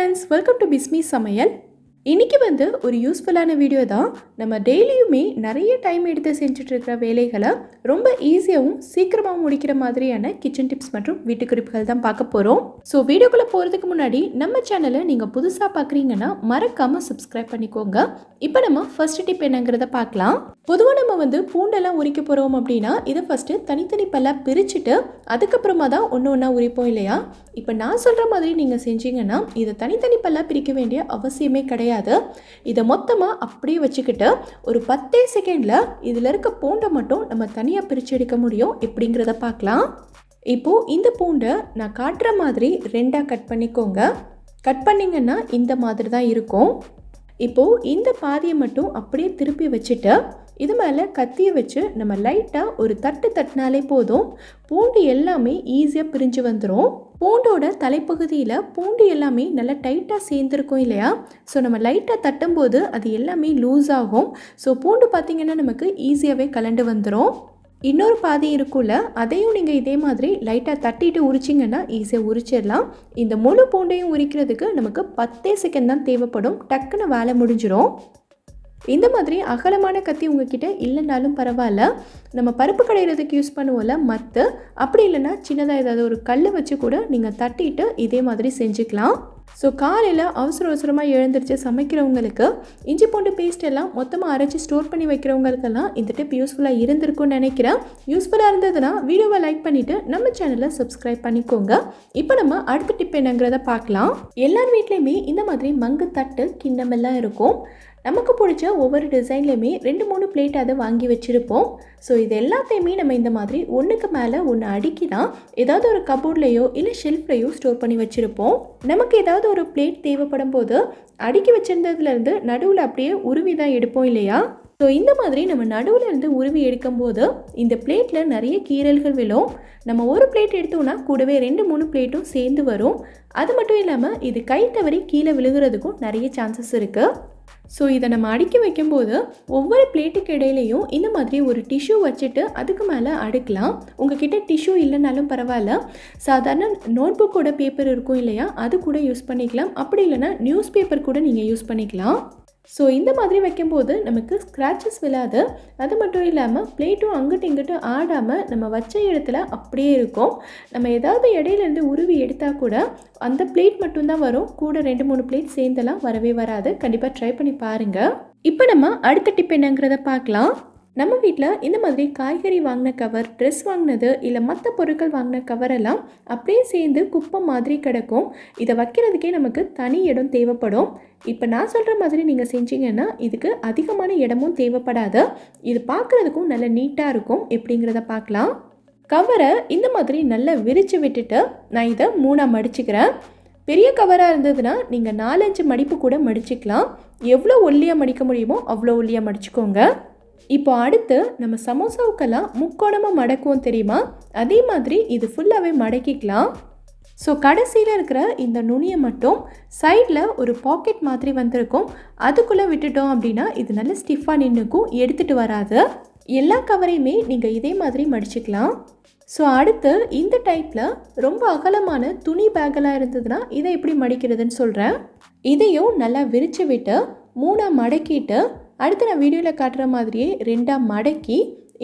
friends, welcome to Bismi Samayal. இன்னைக்கு ஒரு யூஸ்ஃபுல்லான வீடியோ தான். நம்ம டெய்லியுமே நிறைய டைம் எடுத்து செஞ்சுட்டு இருக்கிற வேலைகளை ரொம்ப ஈஸியாகவும் சீக்கிரமாக முடிக்கிற மாதிரியான கிச்சன் டிப்ஸ் மற்றும் வீட்டு குறிப்புகள் தான் பார்க்க போகிறோம். ஸோ வீடியோக்குள்ளே போகிறதுக்கு முன்னாடி நம்ம சேனலை நீங்கள் புதுசாக பார்க்குறீங்கன்னா மறக்காமல் சப்ஸ்கிரைப் பண்ணிக்கோங்க. இப்போ நம்ம ஃபர்ஸ்ட் டிப் என்னங்கிறத பார்க்கலாம். பொதுவாக நம்ம பூண்டெல்லாம் உரிக்க போகிறோம் அப்படின்னா இதை ஃபஸ்ட்டு தனித்தனி பல்லாக பிரிச்சுட்டு அதுக்கப்புறமா தான் ஒன்று ஒன்றா உரிப்போம் இல்லையா? இப்போ நான் சொல்கிற மாதிரி நீங்கள் செஞ்சீங்கன்னா இதை தனித்தனி பல்லாக பிரிக்க வேண்டிய அவசியமே கிடையாது. இதை மொத்தமாக அப்படியே வச்சுக்கிட்டு ஒரு 10 செகண்டில் இதில் இருக்க பூண்டை மட்டும் நம்ம தனியாக பிரித்து எடுக்க முடியும். எப்படிங்கிறத பார்க்கலாம். இப்போது இந்த பூண்டை நான் காட்டுற மாதிரி 2ஆக கட் பண்ணிக்கோங்க. கட் பண்ணிங்கன்னா இந்த மாதிரி தான் இருக்கும். இப்போது இந்த பாதியை மட்டும் அப்படியே திருப்பி வச்சுட்டு இது மேலே கத்தியை வச்சு நம்ம லைட்டாக ஒரு தட்டினாலே போதும். பூண்டு எல்லாமே ஈஸியாக பிரிஞ்சு வந்துடும். பூண்டோட தலைப்பகுதியில் பூண்டு எல்லாமே நல்லா டைட்டாக சேர்ந்துருக்கும் இல்லையா? ஸோ நம்ம லைட்டாக தட்டும்போது அது எல்லாமே லூஸ் ஆகும். ஸோ பூண்டு பார்த்திங்கன்னா நமக்கு ஈஸியாகவே கலண்டு வந்துடும். இன்னொரு பாதி இருக்கும்ல, அதையும் நீங்கள் இதே மாதிரி லைட்டாக தட்டிட்டு உரிச்சிங்கன்னா ஈஸியாக உரிச்சிடலாம். இந்த முழு பூண்டையும் உரிக்கிறதுக்கு நமக்கு 10 செகண்ட் தான் தேவைப்படும். டக்குன்னு வேலை முடிஞ்சிடும். இந்த மாதிரி அகலமான கத்தி உங்ககிட்ட இல்லைனாலும் பரவாயில்ல. நம்ம பருப்பு கடையிறதுக்கு யூஸ் பண்ணுவோம்ல மத்து, அப்படி இல்லைன்னா சின்னதாக ஏதாவது ஒரு கல் வச்சு கூட நீங்கள் தட்டிட்டு இதே மாதிரி செஞ்சுக்கலாம். ஸோ காலையில் அவசரமாக எழுந்திரிச்சு சமைக்கிறவங்களுக்கு இஞ்சி பூண்டு பேஸ்ட் எல்லாம் மொத்தமாக அரைச்சி ஸ்டோர் பண்ணி வைக்கிறவங்களுக்கெல்லாம் இந்த டிப் யூஸ்ஃபுல்லாக இருந்திருக்கும்னு நினைக்கிறேன். யூஸ்ஃபுல்லாக இருந்ததுன்னா வீடியோவை லைக் பண்ணிவிட்டு நம்ம சேனலை சப்ஸ்கிரைப் பண்ணிக்கோங்க. இப்போ நம்ம அடுத்த டிப் என்னங்கிறத பார்க்கலாம். எல்லார் வீட்லேயுமே இந்த மாதிரி மங்கு தட்டு கிண்ணமெல்லாம் இருக்கும். நமக்கு பிடிச்ச ஒவ்வொரு டிசைன்லேயுமே 2-3 பிளேட் அதை வாங்கி வச்சுருப்போம். ஸோ இது எல்லாத்தையுமே நம்ம இந்த மாதிரி ஒன்றுக்கு மேலே ஒன்று அடுக்கி தான் ஏதாவது ஒரு கபோர்ட்லேயோ இல்லை ஷெல்ஃப்லேயோ ஸ்டோர் பண்ணி வச்சுருப்போம். நமக்கு ஏதாவது ஒரு பிளேட் தேவைப்படும் போது அடுக்கி வச்சிருந்ததுலேருந்து நடுவில் அப்படியே உருவி தான் எடுப்போம் இல்லையா? ஸோ இந்த மாதிரி நம்ம நடுவில் இருந்து உருவி எடுக்கும்போது இந்த பிளேட்டில் நிறைய கீறல்கள் விழும். நம்ம ஒரு பிளேட் எடுத்தோம்னா கூடவே 2-3 பிளேட்டும் சேர்ந்து வரும். அது மட்டும் இல்லாமல் இது கை தவறி கீழே விழுகிறதுக்கும் நிறைய சான்சஸ் இருக்குது. ஸோ இதை நம்ம அடுக்கி வைக்கும்போது ஒவ்வொரு பிளேட்டுக்கு இடையிலையும் இந்த மாதிரி ஒரு டிஷ்யூ வச்சுட்டு அதுக்கு மேலே அடுக்கலாம். உங்ககிட்ட டிஷ்யூ இல்லைனாலும் பரவாயில்ல, சாதாரண நோட்புக்கோட பேப்பர் இருக்கும் இல்லையா, அது கூட யூஸ் பண்ணிக்கலாம். அப்படி இல்லைன்னா நியூஸ் பேப்பர் கூட நீங்கள் யூஸ் பண்ணிக்கலாம். ஸோ இந்த மாதிரி வைக்கும்போது நமக்கு ஸ்க்ராச்சஸ் விழாது. அது மட்டும் இல்லாமல் பிளேட்டும் அங்கிட்டு இங்கிட்டு ஆடாமல் நம்ம வச்ச இடத்துல அப்படியே இருக்கும். நம்ம ஏதாவது இடையிலேருந்து உருவி எடுத்தால் கூட அந்த பிளேட் மட்டும்தான் வரும். கூட 2-3 பிளேட் சேர்ந்தெல்லாம் வரவே வராது. கண்டிப்பாக ட்ரை பண்ணி பாருங்கள். இப்போ நம்ம அடுத்த டிப் என்னங்கிறத பார்க்கலாம். நம்ம வீட்டில் இந்த மாதிரி காய்கறி வாங்கின கவர், ட்ரெஸ் வாங்கினது இல்லை மற்ற பொருட்கள் வாங்கின கவரெல்லாம் அப்படியே சேர்ந்து குப்பை மாதிரி கிடக்கும். இதை வைக்கிறதுக்கே நமக்கு தனி இடம் தேவைப்படும். இப்போ நான் சொல்கிற மாதிரி நீங்கள் செஞ்சீங்கன்னா இதுக்கு அதிகமான இடமும் தேவைப்படாது. இது பார்க்குறதுக்கும் நல்ல நீட்டாக இருக்கும். எப்படிங்கிறத பார்க்கலாம். கவரை இந்த மாதிரி நல்லா விரித்து விட்டுட்டு நான் இதை 3ஆக மடிச்சுக்கிறேன். பெரிய கவராக இருந்ததுன்னா நீங்கள் 4-5 மடிப்பு கூட மடிச்சுக்கலாம். எவ்வளோ ஒல்லியாக மடிக்க முடியுமோ அவ்வளோ ஒல்லியாக மடிச்சுக்கோங்க. இப்போ அடுத்து நம்ம சமோசாவுக்கெல்லாம் முக்கோணமாக மடக்குவோம் தெரியுமா? அதே மாதிரி இது ஃபுல்லாகவே மடக்கிக்கலாம். ஸோ கடைசியில் இருக்கிற இந்த நுனியை மட்டும் சைடில் ஒரு பாக்கெட் மாதிரி வந்திருக்கும், அதுக்குள்ளே விட்டுட்டோம் அப்படின்னா இது நல்ல ஸ்டிஃபாக நின்றுக்கும், எடுத்துகிட்டு வராது. எல்லா கவரையுமே நீங்கள் இதே மாதிரி மடிச்சுக்கலாம். ஸோ அடுத்து இந்த டைப்பில் ரொம்ப அகலமான துணி பேக்கெல்லாம் இருந்ததுன்னா இதை எப்படி மடிக்கிறதுன்னு சொல்கிறேன். இதையும் நல்லா விரித்து விட்டு 3ஆக மடக்கிட்டு அடுத்து நான் வீடியோவில் காட்டுற மாதிரியே 2ஆக மடக்கி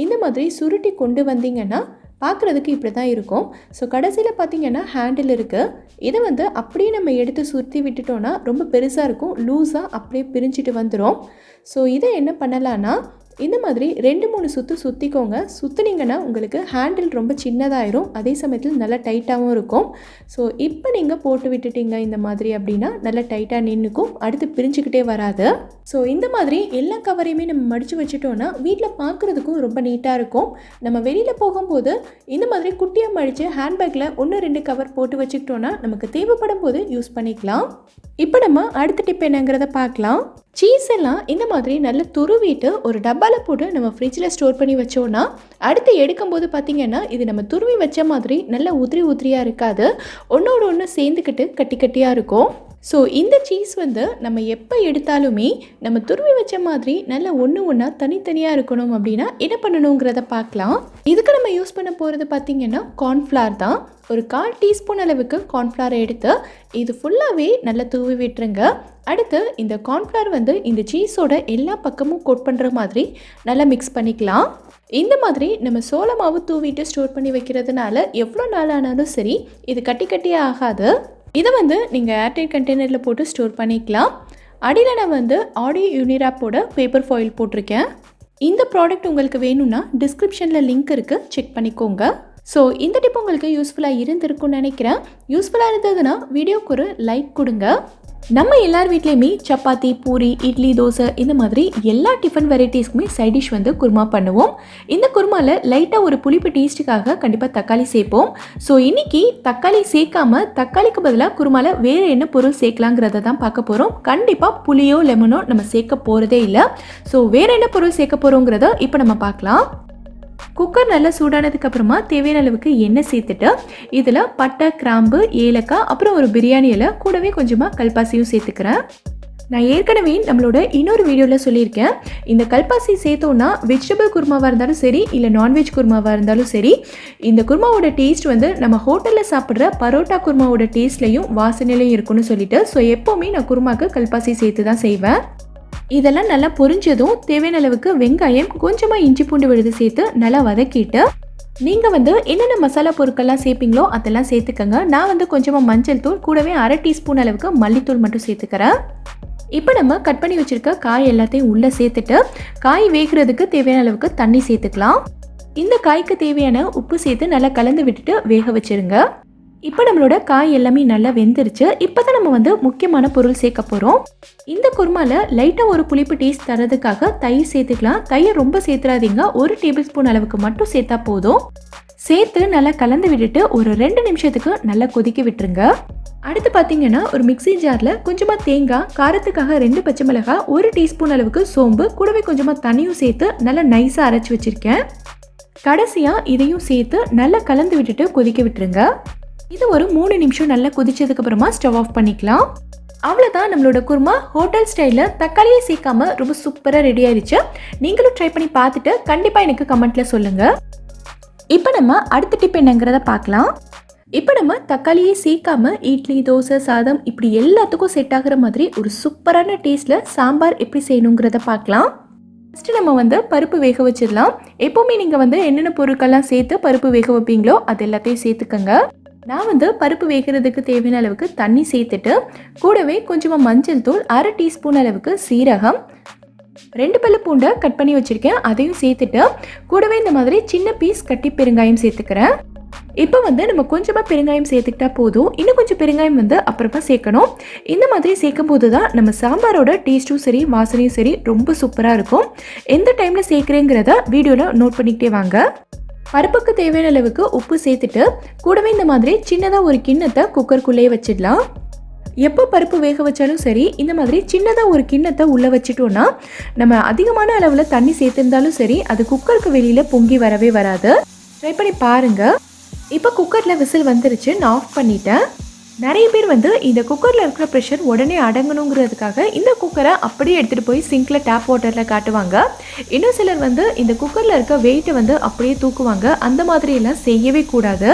இந்த மாதிரி சுருட்டி கொண்டு வந்தீங்கன்னா பார்க்குறதுக்கு இப்படி தான் இருக்கும். ஸோ கடைசியில் பார்த்திங்கன்னா ஹேண்டில் இருக்குது. இதை அப்படியே நம்ம எடுத்து சுற்றி விட்டுட்டோன்னா ரொம்ப பெருசாக இருக்கும், லூஸாக அப்படியே பிரிஞ்சிட்டு வந்துடும். ஸோ இதை என்ன பண்ணலான்னா இந்த மாதிரி 2-3 சுற்றிக்கோங்க. சுற்றினீங்கன்னா உங்களுக்கு ஹேண்டில் ரொம்ப சின்னதாயிரும், அதே சமயத்தில் நல்லா டைட்டாகவும் இருக்கும். ஸோ இப்போ நீங்கள் போட்டு விட்டுட்டீங்க இந்த மாதிரி அப்படின்னா நல்லா டைட்டாக நின்றுக்கும், அடுத்து பிரிஞ்சுக்கிட்டே வராது. ஸோ இந்த மாதிரி எல்லா கவரையுமே நம்ம மடித்து வச்சுட்டோன்னா வீட்டில் பார்க்குறதுக்கும் ரொம்ப நீட்டாக இருக்கும். நம்ம வெளியில் போகும்போது இந்த மாதிரி குட்டியாக மடித்து ஹேண்ட்பேக்கில் 1-2 கவர் போட்டு வச்சுக்கிட்டோன்னா நமக்கு தேவைப்படும் போது யூஸ் பண்ணிக்கலாம். இப்போ நம்ம அடுத்த டிப் என்னங்கிறத பார்க்கலாம். சீஸ் எல்லாம் இந்த மாதிரி நல்லா துருவிட்டு ஒரு டப்பாவில் போட்டு நம்ம ஃப்ரிட்ஜில் ஸ்டோர் பண்ணி வச்சோன்னா அடுத்து எடுக்கும்போது பார்த்திங்கன்னா இது நம்ம துருவி வச்ச மாதிரி நல்லா உதிரியாக இருக்காது, ஒன்றோடு ஒன்று சேர்ந்துக்கிட்டு கட்டியாக இருக்கும். ஸோ இந்த சீஸ் வந்து நம்ம எப்போ எடுத்தாலுமே நம்ம துருவி வச்ச மாதிரி நல்லா ஒன்று ஒன்றா தனித்தனியாக இருக்கணும் அப்படின்னா என்ன பண்ணணுங்கிறத பார்க்கலாம். இதுக்கு நம்ம யூஸ் பண்ண போகிறது பார்த்திங்கன்னா கார்ன்ஃப்ளவர் தான். ஒரு 1/4 டீஸ்பூன் அளவுக்கு கார்ன்ஃப்ளவரை எடுத்து இது ஃபுல்லாகவே நல்லா தூவி விட்டுருங்க. அடுத்து இந்த கார்ன்ஃப்ளவர் வந்து இந்த சீஸோட எல்லா பக்கமும் கோட் பண்ணுற மாதிரி நல்லா மிக்ஸ் பண்ணிக்கலாம். இந்த மாதிரி நம்ம சோள மாவு தூவிட்டு ஸ்டோர் பண்ணி வைக்கிறதுனால எவ்வளோ நாள் ஆனாலும் சரி இது கட்டி கட்டியே ஆகாது. இதை வந்து நீங்கள் ஏர்டைட் கண்டெய்னரில் போட்டு ஸ்டோர் பண்ணிக்கலாம். அடியில் நான் வந்து ஆடியோ யூனிராப்போட பேப்பர் ஃபாயில் போட்டிருக்கேன். இந்த ப்ராடக்ட் உங்களுக்கு வேணும்னா டிஸ்கிரிப்ஷனில் லிங்க் இருக்குது, செக் பண்ணிக்கோங்க. ஸோ இந்த டிப் உங்களுக்கு யூஸ்ஃபுல்லாக இருந்திருக்கும்னு நினைக்கிறேன். யூஸ்ஃபுல்லாக இருந்ததுன்னா வீடியோக்கு ஒரு லைக் கொடுங்க. நம்ம எல்லார் வீட்லேயுமே சப்பாத்தி, பூரி, இட்லி, தோசை இந்த மாதிரி எல்லா டிஃபன் வெரைட்டிஸ்க்குமே சைட் டிஷ் வந்து குருமா பண்ணுவோம். இந்த குருமாவில் லைட்டாக ஒரு புளிப்பு டேஸ்ட்டுக்காக கண்டிப்பாக தக்காளி சேர்ப்போம். ஸோ இன்றைக்கி தக்காளி சேர்க்காம தக்காளிக்கு பதிலாக குருமாவில் வேறு என்ன பொருள் சேர்க்கலாங்கிறத தான் பார்க்க போகிறோம். கண்டிப்பாக புளியோ லெமனோ நம்ம சேர்க்க போகிறதே இல்லை. ஸோ வேறு என்ன பொருள் சேர்க்க போகிறோங்கிறத இப்போ நம்ம பார்க்கலாம். குக்கர் நல்லா சூடானதுக்கு அப்புறமா தேவையான அளவுக்கு எண்ணெய் சேர்த்துட்டு இதில் பட்டை, கிராம்பு, ஏலக்காய், அப்புறம் ஒரு பிரியாணி இலை, கூடவே கொஞ்சமாக கல்பாசியும் சேர்த்துக்கிறேன். நான் ஏற்கனவே நம்மளோட இன்னொரு வீடியோவில் சொல்லியிருக்கேன், இந்த கல்பாசி சேர்த்தோன்னா வெஜிடபிள் குருமாவாக இருந்தாலும் சரி இல்லை நான்வெஜ் குருமாவாக இருந்தாலும் சரி இந்த குருமாவோட டேஸ்ட் வந்து நம்ம ஹோட்டலில் சாப்பிட்ற பரோட்டா குருமாவோட டேஸ்ட்லையும் வாசனையிலையும் இருக்குன்னு சொல்லிட்டு, ஸோ எப்போவுமே நான் குருமாவுக்கு கல்பாசி சேர்த்து தான் செய்வேன். இதெல்லாம் நல்லா பொரிஞ்சதும் தேவையான அளவுக்கு வெங்காயம், கொஞ்சமாக இஞ்சி பூண்டு விழுது சேர்த்து நல்லா வதக்கிட்டு நீங்கள் வந்து என்னென்ன மசாலா பொருட்கள்லாம் சேர்ப்பீங்களோ அதெல்லாம் சேர்த்துக்கங்க. நான் வந்து கொஞ்சமாக மஞ்சள் தூள், கூடவே 1/2 டீஸ்பூன் அளவுக்கு மல்லித்தூள் மட்டும் சேர்த்துக்கிறேன். இப்போ நம்ம கட் பண்ணி வச்சுருக்க காய் எல்லாத்தையும் உள்ளே சேர்த்துட்டு காய் வேகிறதுக்கு தேவையான அளவுக்கு தண்ணி சேர்த்துக்கலாம். இந்த காய்க்கு தேவையான உப்பு சேர்த்து நல்லா கலந்து விட்டுட்டு வேக வச்சுருங்க. இப்போ நம்மளோட காய் எல்லாமே நல்லா வெந்துருச்சு. இப்போ தான் நம்ம வந்து முக்கியமான பொருள் சேர்க்க போகிறோம். இந்த குருமாவில் லைட்டாக ஒரு புளிப்பு டேஸ்ட் தரதுக்காக தயிர் சேர்த்துக்கலாம். தயிர் ரொம்ப சேர்த்துறாதீங்க, 1 டேபிள் ஸ்பூன் அளவுக்கு மட்டும் சேர்த்தா போதும். சேர்த்து நல்லா கலந்து விட்டுட்டு ஒரு 2 நிமிஷத்துக்கு நல்லா கொதிக்க விட்டுருங்க. அடுத்து பார்த்தீங்கன்னா ஒரு மிக்ஸி ஜாரில் கொஞ்சமாக தேங்காய், காரத்துக்காக 2 பச்சை மிளகாய், 1 டீஸ்பூன் அளவுக்கு சோம்பு, கூடவே கொஞ்சமாக தண்ணியும் சேர்த்து நல்லா நைஸாக அரைச்சி வச்சுருக்கேன். கடைசியாக இதையும் சேர்த்து நல்லா கலந்து விட்டுட்டு கொதிக்க விட்டுருங்க. இது ஒரு 3 நிமிஷம் நல்லா கொதிச்சதுக்கப்புறமா ஸ்டவ் ஆஃப் பண்ணிக்கலாம். அவ்வளோதான், நம்மளோட குருமா ஹோட்டல் ஸ்டைலில் தக்காளியை சேர்க்காம ரொம்ப சூப்பராக ரெடி ஆயிடுச்சு. நீங்களும் ட்ரை பண்ணி பார்த்துட்டு கண்டிப்பாக எனக்கு கமெண்ட்டில் சொல்லுங்கள். இப்போ நம்ம அடுத்த டிப் என்னங்கிறத பார்க்கலாம். இப்போ நம்ம தக்காளியை சேர்க்காம இட்லி, தோசை, சாதம் இப்படி எல்லாத்துக்கும் செட் ஆகிற மாதிரி ஒரு சூப்பரான டேஸ்ட்டில் சாம்பார் எப்படி செய்யணுங்கிறத பார்க்கலாம். ஃபஸ்ட்டு நம்ம வந்து பருப்பு வேக வச்சிடலாம். எப்போவுமே நீங்கள் வந்து என்னென்ன பொருட்கள்லாம் சேர்த்து பருப்பு வேக வைப்பீங்களோ அது எல்லாத்தையும் சேர்த்துக்கங்க. நான் வந்து பருப்பு வேகிறதுக்கு தேவையான அளவுக்கு தண்ணி சேர்த்துட்டு கூடவே கொஞ்சமாக மஞ்சள் தூள், 1/2 டீஸ்பூன் அளவுக்கு சீரகம், 2 பல்லு பூண்டை கட் பண்ணி வச்சுருக்கேன் அதையும் சேர்த்துட்டு கூடவே இந்த மாதிரி சின்ன பீஸ் கட்டி பெருங்காயம் சேர்த்துக்கிறேன். இப்போ வந்து நம்ம கொஞ்சமாக பெருங்காயம் சேர்த்துக்கிட்டா போதும். இன்னும் கொஞ்சம் பெருங்காயம் வந்து அப்புறமா சேர்க்கணும். இந்த மாதிரி சேர்க்கும் போது தான் நம்ம சாம்பாரோட டேஸ்ட்டும் சரி வாசனையும் சரி ரொம்ப சூப்பராக இருக்கும். எந்த டைமில் சேர்க்குறேங்கிறத வீடியோவில் நோட் பண்ணிக்கிட்டே வாங்க. பருப்புக்கு தேவையான அளவுக்கு உப்பு சேர்த்துட்டு கூடவே இந்த மாதிரி சின்னதாக ஒரு கிண்ணத்தை குக்கருக்குள்ளேயே வச்சிடலாம். எப்போ பருப்பு வேக வச்சாலும் சரி இந்த மாதிரி சின்னதாக ஒரு கிண்ணத்தை உள்ளே வச்சிட்டோன்னா நம்ம அதிகமான அளவில் தண்ணி சேர்த்துருந்தாலும் சரி அது குக்கருக்கு வெளியில் பொங்கி வரவே வராது. ட்ரை பண்ணி பாருங்கள். இப்போ குக்கரில் விசில் வந்துருச்சு, நான் ஆஃப் பண்ணிட்டேன். நிறைய பேர் வந்து இந்த குக்கரில் இருக்கிற ப்ரெஷர் உடனே அடங்கணுங்கிறதுக்காக இந்த குக்கரை அப்படியே எடுத்துகிட்டு போய் சிங்கில் டேப் வாட்டரில் காட்டுவாங்க. இன்னும் சிலர் வந்து இந்த குக்கரில் இருக்க வெயிட்டை வந்து அப்படியே தூக்குவாங்க. அந்த மாதிரியெல்லாம் செய்யவே கூடாது.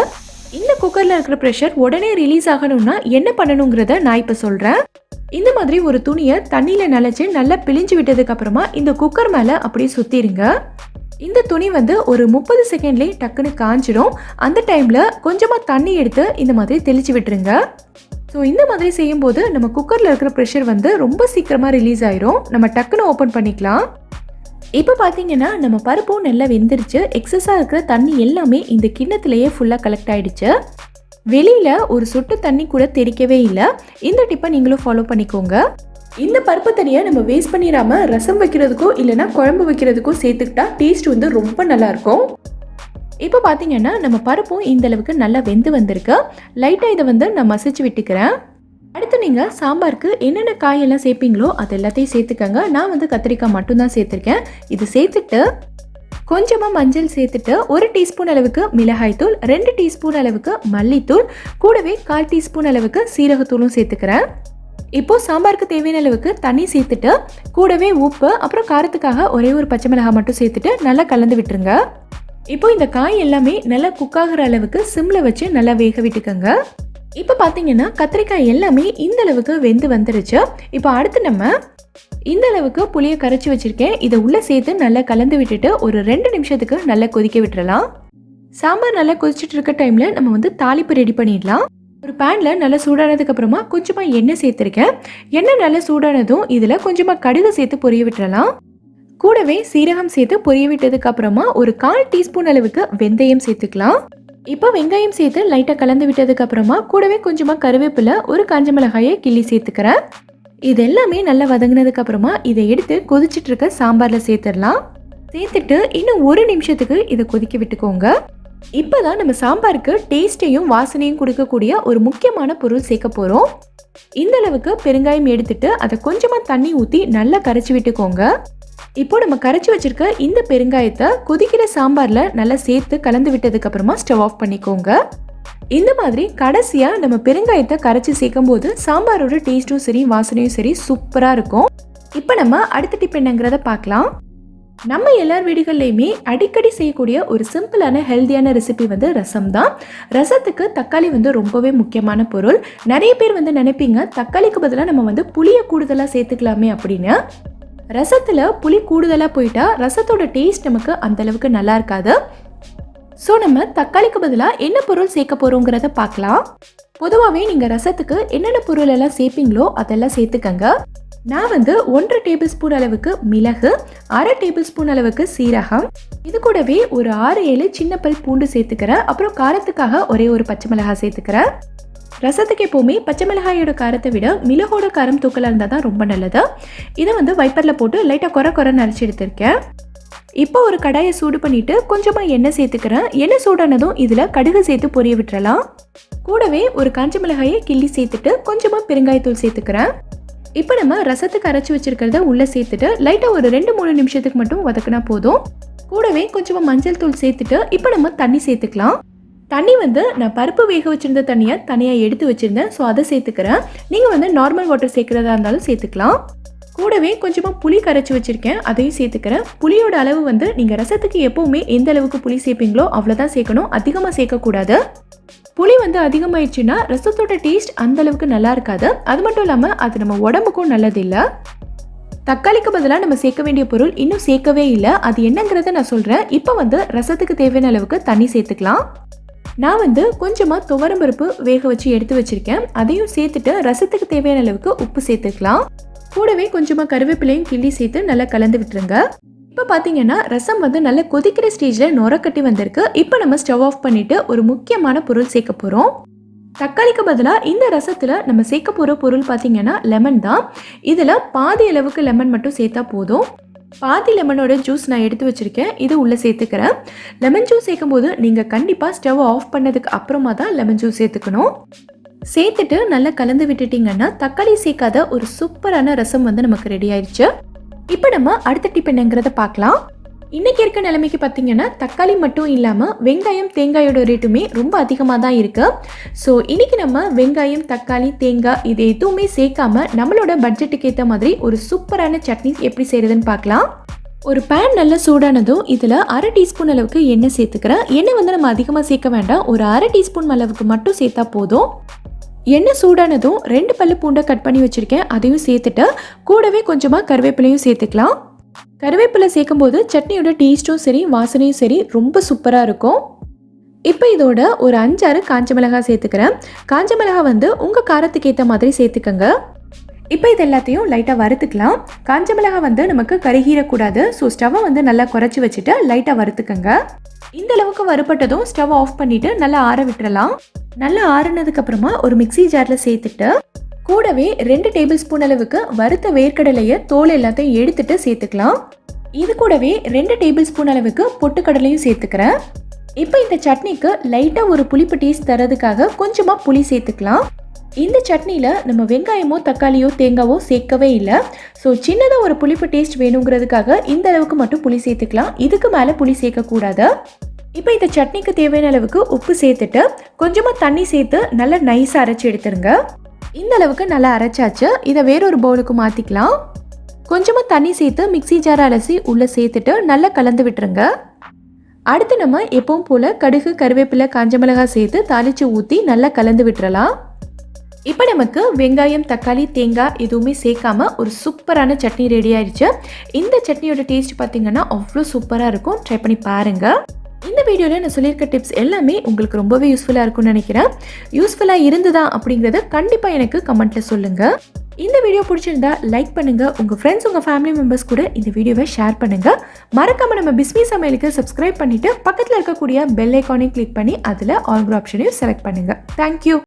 இந்த குக்கரில் இருக்கிற ப்ரெஷர் உடனே ரிலீஸ் ஆகணும்னா என்ன பண்ணணுங்கிறத நான் இப்போ சொல்கிறேன். இந்த மாதிரி ஒரு துணியை தண்ணியில் நனைச்சி நல்லா பிழிஞ்சு விட்டதுக்கப்புறமா இந்த குக்கர் மேலே அப்படியே சுற்றிடுங்க. இந்த துணி வந்து ஒரு 30 செகண்ட்லேயே டக்குன்னு காஞ்சிடும். அந்த டைமில் கொஞ்சமாக தண்ணி எடுத்து இந்த மாதிரி தெளித்து விட்டுருங்க. ஸோ இந்த மாதிரி செய்யும்போது நம்ம குக்கரில் இருக்கிற ப்ரெஷர் வந்து ரொம்ப சீக்கிரமாக ரிலீஸ் ஆயிரும். நம்ம டக்குன்னு ஓப்பன் பண்ணிக்கலாம். இப்போ பார்த்தீங்கன்னா நம்ம பருப்பும் நல்லா வெந்துருச்சு. எக்ஸஸாக இருக்கிற தண்ணி எல்லாமே இந்த கிண்ணத்துலேயே ஃபுல்லாக கலெக்ட் ஆகிடுச்சு. வெளியில் ஒரு சொட்டு தண்ணி கூட தெறிக்கவே இல்லை. இந்த டிப்பை நீங்களும் ஃபாலோ பண்ணிக்கோங்க. இந்த பருப்பு தண்ணியை நம்ம வேஸ்ட் பண்ணிடாமல் ரசம் வைக்கிறதுக்கோ இல்லைனா குழம்பு வைக்கிறதுக்கோ சேர்த்துக்கிட்டா டேஸ்ட் வந்து ரொம்ப நல்லாயிருக்கும். இப்போ பார்த்தீங்கன்னா நம்ம பருப்பும் இந்த அளவுக்கு நல்லா வெந்து வந்திருக்கு. லைட்டாக இதை வந்து நான் மசிச்சு விட்டுக்கிறேன். அடுத்து நீங்கள் சாம்பாருக்கு என்னென்ன காயெல்லாம் சேர்ப்பீங்களோ அது எல்லாத்தையும் சேர்த்துக்கங்க. நான் வந்து கத்திரிக்காய் மட்டும்தான் சேர்த்துருக்கேன். இது சேர்த்துட்டு கொஞ்சமாக மஞ்சள் சேர்த்துட்டு 1 டீஸ்பூன் அளவுக்கு மிளகாய்த்தூள், 2 டீஸ்பூன் அளவுக்கு மல்லித்தூள், கூடவே 1/4 டீஸ்பூன் அளவுக்கு சீரகத்தூளும் சேர்த்துக்கிறேன். இப்போ சாம்பாருக்கு தேவையான அளவுக்கு தண்ணி சேர்த்துட்டு கூடவே உப்பு அப்புறம் காரத்துக்காக ஒரே ஒரு பச்சை மிளகாய் மட்டும் சேர்த்துட்டு நல்லா கலந்து விட்டுருங்க. இப்போ இந்த காய் எல்லாமே நல்லா குக் ஆகிற அளவுக்கு சிம்மில் வச்சு நல்லா வேக விட்டுக்கோங்க. இப்போ பார்த்தீங்கன்னா கத்திரிக்காய் எல்லாமே இந்த அளவுக்கு வெந்து வந்துருச்சு. இப்போ அடுத்து நம்ம இந்த அளவுக்கு புளியை கரைச்சி வச்சுருக்கேன். இதை உள்ளே சேர்த்து நல்லா கலந்து விட்டுட்டு ஒரு 2 நிமிஷத்துக்கு நல்லா கொதிக்க விட்டுறலாம். சாம்பார் நல்லா கொதிச்சுட்டு இருக்க டைமில் நம்ம வந்து தாளிப்பு ரெடி பண்ணிடலாம். ஒரு பேனில் நல்லா சூடானதுக்கு அப்புறமா கொஞ்சமாக எண்ணெய் சேர்த்துருக்கேன். எண்ணெய் நல்லா சூடானதும் இதில் கொஞ்சமாக கடுகு சேர்த்து பொரிய விட்டுறலாம். கூடவே சீரகம் சேர்த்து பொரிய விட்டதுக்கு அப்புறமா ஒரு 1/4 டீஸ்பூன் அளவுக்கு வெந்தயம் சேர்த்துக்கலாம். இப்போ வெங்காயம் சேர்த்து லைட்டாக கலந்து விட்டதுக்கு அப்புறமா கூடவே கொஞ்சமாக கருவேப்பிலை, ஒரு காஞ்ச மிளகாயை கிள்ளி சேர்த்துக்கிறேன். இது எல்லாமே நல்லா வதங்கினதுக்கு அப்புறமா இதை எடுத்து கொதிச்சுட்டு இருக்க சாம்பாரில் சேர்த்துடலாம். சேர்த்துட்டு இன்னும் 1 நிமிஷத்துக்கு இதை கொதிக்க விட்டுக்கோங்க. இப்போதான் நம்ம சாம்பாருக்கு டேஸ்ட்டையும் வாசனையும் கொடுக்கக்கூடிய ஒரு முக்கியமான பொருள் சேர்க்க போகிறோம். இந்த அளவுக்கு பெருங்காயம் எடுத்துட்டு அதை கொஞ்சமாக தண்ணி ஊற்றி நல்லா கரைச்சி விட்டுக்கோங்க. இப்போ நம்ம கரைச்சி வச்சிருக்க இந்த பெருங்காயத்தை கொதிக்கிற சாம்பாரில் நல்லா சேர்த்து கலந்து விட்டதுக்கு அப்புறமா ஸ்டவ் ஆஃப் பண்ணிக்கோங்க. இந்த மாதிரி கடைசியாக நம்ம பெருங்காயத்தை கரைச்சி சேர்க்கும் போது சாம்பாரோட டேஸ்ட்டும் சரி வாசனையும் சரி சூப்பராக இருக்கும். இப்போ நம்ம அடுத்த டிப் என்னங்கிறத பார்க்கலாம். நம்ம எல்லார் வீடுகள்லையுமே அடிக்கடி செய்யக்கூடிய ஒரு சிம்பிளான ஹெல்த்தியான ரெசிபி வந்து ரசம் தான். ரசத்துக்கு தக்காளி வந்து ரொம்பவே முக்கியமான பொருள். நிறைய பேர் வந்து நினைப்பீங்க தக்காளிக்கு பதிலாக நம்ம வந்து புளியை கூடுதலாக சேர்த்துக்கலாமே அப்படின்னு. ரசத்தில் புளி கூடுதலாக போயிட்டா ரசத்தோட டேஸ்ட் நமக்கு அந்தளவுக்கு நல்லா இருக்காது. ஸோ நம்ம தக்காளிக்கு பதிலாக என்ன பொருள் சேர்க்க போகிறோங்கிறத பார்க்கலாம். பொதுவாகவே நீங்கள் ரசத்துக்கு என்னென்ன பொருள் எல்லாம் சேர்ப்பீங்களோ அதெல்லாம் சேர்த்துக்கங்க. நான் வந்து 1/2 டேபிள் ஸ்பூன் அளவுக்கு மிளகு, 1/2 டேபிள் ஸ்பூன் அளவுக்கு சீரகம், இது கூடவே ஒரு 6-7 சின்ன பல் பூண்டு சேர்த்துக்கிறேன். அப்புறம் காரத்துக்காக ஒரே ஒரு பச்சை மிளகாய் சேர்த்துக்கிறேன். ரசத்துக்கு எப்போவுமே பச்சை மிளகாயோட காரத்தை விட மிளகோட காரம் தூக்கலாக இருந்தால் தான் ரொம்ப நல்லது. இதை வந்து வைப்பரில் போட்டு லைட்டாக குறை நரைச்சி எடுத்திருக்கேன். இப்போ ஒரு கடாயை சூடு பண்ணிவிட்டு கொஞ்சமாக எண்ணெய் சேர்த்துக்கிறேன். எண்ணெய் சூடானதும் இதில் கடுகு சேர்த்து பொரிய விட்டுறலாம். கூடவே ஒரு காஞ்ச மிளகாயை கிள்ளி சேர்த்துட்டு கொஞ்சமாக பெருங்காயத்தூள் சேர்த்துக்கிறேன். இப்போ நம்ம ரசத்துக்கு அரைச்சி வச்சிருக்கிறத உள்ளே சேர்த்துட்டு லைட்டாக ஒரு 2-3 நிமிஷத்துக்கு மட்டும் வதக்கினா போதும். கூடவே கொஞ்சமாக மஞ்சள் தூள் சேர்த்துட்டு இப்போ நம்ம தண்ணி சேர்த்துக்கலாம். தண்ணி வந்து நான் பருப்பு வேக வச்சுருந்த தண்ணியை தனியாக எடுத்து வச்சுருந்தேன். ஸோ அதை சேர்த்துக்கிறேன். நீங்கள் வந்து நார்மல் வாட்டர் சேர்க்குறதா இருந்தாலும் சேர்த்துக்கலாம். கூடவே கொஞ்சமாக புளி கரைச்சி வச்சுருக்கேன், அதையும் சேர்த்துக்கிறேன். புளியோட அளவு வந்து நீங்கள் ரசத்துக்கு எப்போவுமே எந்த அளவுக்கு புளி சேர்ப்பீங்களோ அவ்வளோதான் சேர்க்கணும், அதிகமாக சேர்க்கக்கூடாது. புளி வந்து அதிகமாகிடுச்சுன்னா ரசத்தோட டேஸ்ட் அந்தளவுக்கு நல்லா இருக்காது. அது மட்டும் இல்லாமல் அது நம்ம உடம்புக்கும் நல்லதில்லை. தக்காளிக்கு பதிலாக நம்ம சேர்க்க வேண்டிய பொருள் இன்னும் சேர்க்கவே இல்லை. அது என்னங்கிறத நான் சொல்கிறேன். இப்போ வந்து ரசத்துக்கு தேவையான அளவுக்கு தண்ணி சேர்த்துக்கலாம். நான் வந்து கொஞ்சமாக துவரம்பருப்பு வேக வச்சு எடுத்து வச்சுருக்கேன், அதையும் சேர்த்துட்டு ரசத்துக்கு தேவையான அளவுக்கு உப்பு சேர்த்துக்கலாம். கூடவே கொஞ்சமாக கருவேப்பிலையும் கிள்ளி சேர்த்து நல்லா கலந்து விட்டுருங்க. இப்போ பார்த்தீங்கன்னா ரசம் வந்து நல்லா கொதிக்கிற ஸ்டேஜில் நுரக்கட்டி வந்திருக்கு. இப்போ நம்ம ஸ்டவ் ஆஃப் பண்ணிவிட்டு ஒரு முக்கியமான பொருள் சேர்க்க போகிறோம். தக்காளிக்கு பதிலாக இந்த ரசத்தில் நம்ம சேர்க்க போகிற பொருள் பார்த்தீங்கன்னா லெமன் தான். இதில் பாதி அளவுக்கு லெமன் மட்டும் சேர்த்தா போதும். பாதி லெமனோட ஜூஸ் நான் எடுத்து வச்சுருக்கேன், இது உள்ளே சேர்த்துக்கிறேன். லெமன் ஜூஸ் சேர்க்கும் போது நீங்கள் கண்டிப்பாக ஸ்டவ் ஆஃப் பண்ணதுக்கு அப்புறமா தான் லெமன் ஜூஸ் சேர்த்துக்கணும். சேர்த்துட்டு நல்லா கலந்து விட்டுட்டிங்கன்னா தக்காளி சேர்க்காத ஒரு சூப்பரான ரசம் வந்து நமக்கு ரெடி ஆயிடுச்சு. இப்போ நம்ம அடுத்த டிப் என்னங்கிறத பார்க்கலாம். இன்றைக்கி இருக்க நிலைமைக்கு பார்த்தீங்கன்னா தக்காளி மட்டும் இல்லாமல் வெங்காயம் தேங்காயோட ரேட்டுமே ரொம்ப அதிகமாக தான் இருக்குது. ஸோ இன்றைக்கி நம்ம வெங்காயம் தக்காளி தேங்காய் இது எதுவுமே சேர்க்காம நம்மளோட பட்ஜெட்டுக்கு ஏற்ற மாதிரி ஒரு சூப்பரான சட்னி எப்படி செய்கிறதுன்னு பார்க்கலாம். ஒரு பேன் நல்லா சூடானதும் இதில் 1/2 டீஸ்பூன் அளவுக்கு எண்ணெய் சேர்த்துக்கிறேன். எண்ணெய் வந்து நம்ம அதிகமாக சேர்க்க வேண்டாம், ஒரு 1/2 டீஸ்பூன் அளவுக்கு மட்டும் சேர்த்தா போதும். எண்ணெய் சூடானதும் 2 பல்லு பூண்டை கட் பண்ணி வச்சுருக்கேன், அதையும் சேர்த்துட்டு கூடவே கொஞ்சமாக கருவேப்பிலையும் சேர்த்துக்கலாம். கருவேப்பிலை சேர்க்கும் போது சட்னியோட டேஸ்ட்டும் சரி வாசனையும் சரி ரொம்ப சூப்பராக இருக்கும். இப்போ இதோட ஒரு 5-6 காஞ்ச மிளகாய் சேர்த்துக்கிறேன். காஞ்ச மிளகாய் வந்து உங்கள் காரத்துக்கு ஏற்ற மாதிரி சேர்த்துக்கங்க. இப்போ இது எல்லாத்தையும் லைட்டாக வறுத்துக்கலாம். காஞ்ச மிளகாய் வந்து நமக்கு கருகிடக்கூடாது. ஸோ ஸ்டவ்வை வந்து நல்லா குறைச்சி வச்சுட்டு லைட்டாக வறுத்துக்கங்க. இந்த அளவுக்கு வறுப்பட்டதும் ஸ்டவ் ஆஃப் பண்ணிவிட்டு நல்லா ஆற விட்டுறலாம். நல்லா ஆறுனதுக்கப்புறமா ஒரு மிக்ஸி ஜாரில் சேர்த்துட்டு கூடவே 2 டேபிள் ஸ்பூன் அளவுக்கு வறுத்த வேர்க்கடலையை தோல் எல்லாத்தையும் எடுத்துட்டு சேர்த்துக்கலாம். இது கூடவே 2 டேபிள் ஸ்பூன் அளவுக்கு பொட்டுக்கடலையும் சேர்த்துக்கிறேன். இப்போ இந்த சட்னிக்கு லைட்டாக ஒரு புளிப்பு டேஸ்ட் தரதுக்காக கொஞ்சமாக புளி சேர்த்துக்கலாம். இந்த சட்னியில் நம்ம வெங்காயமோ தக்காளியோ தேங்காவோ சேர்க்கவே இல்லை. ஸோ சின்னதாக ஒரு புளிப்பு டேஸ்ட் வேணுங்கிறதுக்காக இந்த அளவுக்கு மட்டும் புளி சேர்த்துக்கலாம், இதுக்கு மேலே புளி சேர்க்கக்கூடாது. இப்போ இந்த சட்னிக்கு தேவையான அளவுக்கு உப்பு சேர்த்துட்டு கொஞ்சமாக தண்ணி சேர்த்து நல்லா நைஸாக அரைச்சி எடுத்துருங்க. இந்த அளவுக்கு நல்லா அரைச்சாச்சு. இதை வேறொரு பவுலுக்கு மாற்றிக்கலாம். கொஞ்சமாக தண்ணி சேர்த்து மிக்ஸி ஜார் அலசி உள்ளே சேர்த்துட்டு நல்லா கலந்து விட்டுருங்க. அடுத்து நம்ம எப்பவும் போல் கடுகு, கருவேப்பிலை, காஞ்ச மிளகாய் சேர்த்து தாளித்து ஊற்றி நல்லா கலந்து விட்டுறலாம். இப்போ நமக்கு வெங்காயம், தக்காளி, தேங்காய் எதுவுமே சேர்க்காம ஒரு சூப்பரான சட்னி ரெடி ஆயிடுச்சு. இந்த சட்னியோட டேஸ்ட் பார்த்தீங்கன்னா அவ்வளோ சூப்பராக இருக்கும். ட்ரை பண்ணி பாருங்கள். இந்த வீடியோவில் நான் சொல்லியிருக்க டிப்ஸ் எல்லாமே உங்களுக்கு ரொம்பவே யூஸ்ஃபுல்லாக இருக்கும்னு நினைக்கிறேன். யூஸ்ஃபுல்லாக இருந்ததா அப்படிங்கிறத கண்டிப்பாக எனக்கு கமெண்ட்டில் சொல்லுங்கள். இந்த வீடியோ பிடிச்சிருந்தா லைக் பண்ணுங்கள். உங்கள் ஃப்ரெண்ட்ஸ், உங்கள் ஃபேமிலி மெம்பர்ஸ் கூட இந்த வீடியோவை ஷேர் பண்ணுங்கள். மறக்காமல் நம்ம பிஸ்மி சமையலுக்கு சப்ஸ்கிரைப் பண்ணிவிட்டு பக்கத்தில் இருக்கக்கூடிய பெல் ஐக்கானையும் கிளிக் பண்ணி அதில் ஆல் ஆப்ஷனையும் செலக்ட் பண்ணுங்கள். தேங்க்யூ.